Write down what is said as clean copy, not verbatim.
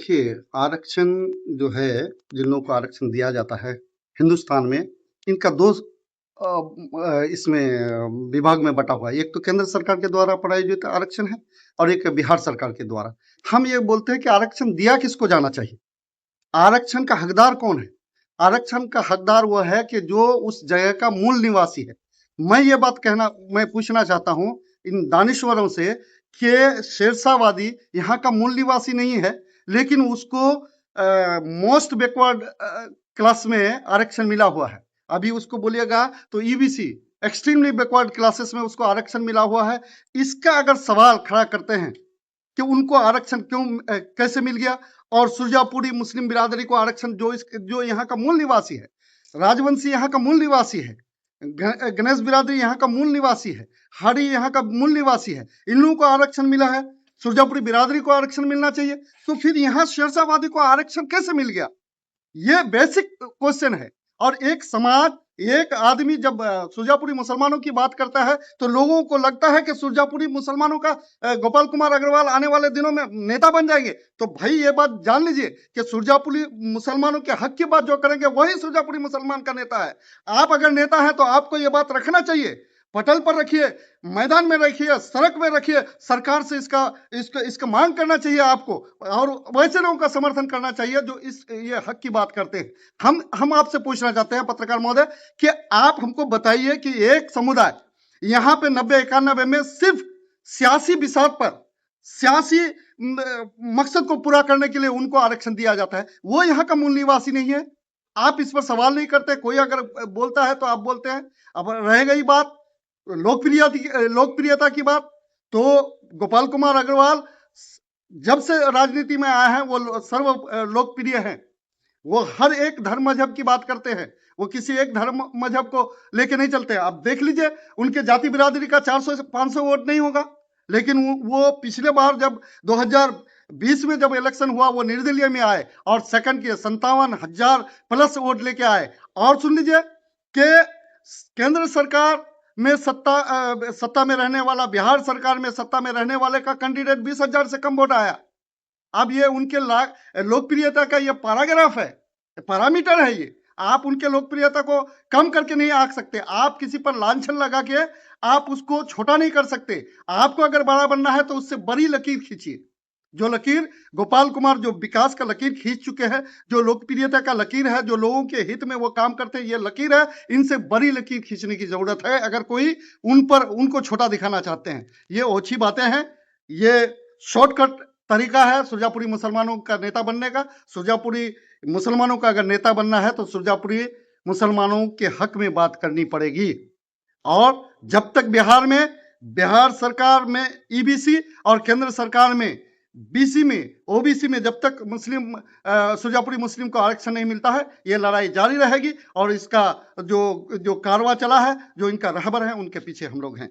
देखिए, आरक्षण जो है, जिन लोगों को आरक्षण दिया जाता है हिंदुस्तान में, इनका 2 इसमें विभाग में बँटा हुआ है। एक तो केंद्र सरकार के द्वारा प्रायोजित आरक्षण है और एक बिहार सरकार के द्वारा। हम ये बोलते हैं कि आरक्षण दिया किसको जाना चाहिए? आरक्षण का हकदार कौन है? आरक्षण का हकदार वो है कि जो उस जगह का मूल निवासी है। मैं पूछना चाहता हूँ इन दानिश्वरों से कि शेरशाहवादी यहाँ का मूल निवासी नहीं है, लेकिन उसको मोस्ट बैकवर्ड क्लास में आरक्षण मिला हुआ है। अभी उसको बोलिएगा तो ईबीसी एक्सट्रीमली बैकवर्ड क्लासेस में उसको आरक्षण मिला हुआ है। इसका अगर सवाल खड़ा करते हैं कि उनको आरक्षण कैसे मिल गया और सुरजापुरी मुस्लिम बिरादरी को आरक्षण जो यहाँ का मूल निवासी है, राजवंशी यहाँ का मूल निवासी है, गणेश बिरादरी यहाँ का मूल निवासी है, हाड़ी यहाँ का मूल निवासी है, इन लोगों को आरक्षण मिला है, सुरजापुरी बिरादरी को आरक्षण मिलना चाहिए, तो फिर यहाँ शेरशाहवादी को आरक्षण कैसे मिल गया? ये बेसिक क्वेश्चन है। और एक समाज, एक आदमी जब सुरजापुरी मुसलमानों की बात करता है तो लोगों को लगता है कि सुरजापुरी मुसलमानों का गोपाल कुमार अग्रवाल आने वाले दिनों में नेता बन जाएंगे। तो भाई ये बात जान लीजिए कि सुरजापुरी मुसलमानों के हक की बात जो करेंगे वही सुरजापुरी मुसलमान का नेता है। आप अगर नेता हैं तो आपको ये बात रखना चाहिए, पटल पर रखिए, मैदान में रखिए, सड़क में रखिए, सरकार से इसका मांग करना चाहिए आपको, और वैसे लोगों का समर्थन करना चाहिए जो ये हक की बात करते हैं। हम आपसे पूछना चाहते हैं पत्रकार महोदय कि आप हमको बताइए कि एक समुदाय यहाँ पे 90-91 में सिर्फ सियासी बिसात पर, सियासी मकसद को पूरा करने के लिए उनको आरक्षण दिया जाता है, वो यहाँ का मूल निवासी नहीं है। आप इस पर सवाल नहीं करते, कोई अगर बोलता है तो आप बोलते हैं। अब रह गई बात लोकप्रियता की बात, तो गोपाल कुमार अग्रवाल जब से राजनीति में आए हैं वो सर्व लोकप्रिय हैं। वो हर एक धर्म मजहब की बात करते हैं, वो किसी एक धर्म मजहब को लेके नहीं चलते। आप देख लीजिए उनके जाति बिरादरी का 400 से 500 वोट नहीं होगा, लेकिन वो पिछले बार जब 2020 में जब इलेक्शन हुआ वो निर्दलीय में आए और सेकंड किए, 57,000 प्लस वोट लेके आए। और सुन लीजिए कि केंद्र सरकार में सत्ता में रहने वाला, बिहार सरकार में सत्ता में रहने वाले का कैंडिडेट 20,000 से कम वोट आया। अब ये उनके लोकप्रियता का ये पैराग्राफ है, पैरामीटर है ये। आप उनके लोकप्रियता को कम करके नहीं आंक सकते, आप किसी पर लांछन लगा के आप उसको छोटा नहीं कर सकते। आपको अगर बड़ा बनना है तो उससे बड़ी लकीर खींचिए। जो लकीर गोपाल कुमार जो विकास का लकीर खींच चुके हैं, जो लोकप्रियता का लकीर है, जो लोगों के हित में वो काम करते हैं, ये लकीर है। इनसे बड़ी लकीर खींचने की जरूरत है अगर कोई उनको छोटा दिखाना चाहते हैं। ये ओछी बातें हैं, ये शॉर्टकट तरीका है सुरजापुरी मुसलमानों का नेता बनने का। सुरजापुरी मुसलमानों का अगर नेता बनना है तो सुरजापुरी मुसलमानों के हक में बात करनी पड़ेगी। और जब तक बिहार सरकार में ईबीसी और केंद्र सरकार में बीसी में, ओबीसी में जब तक सुरजापुरी मुस्लिम को आरक्षण नहीं मिलता है, ये लड़ाई जारी रहेगी। और इसका जो कारवा चला है, जो इनका रहबर है, उनके पीछे हम लोग हैं।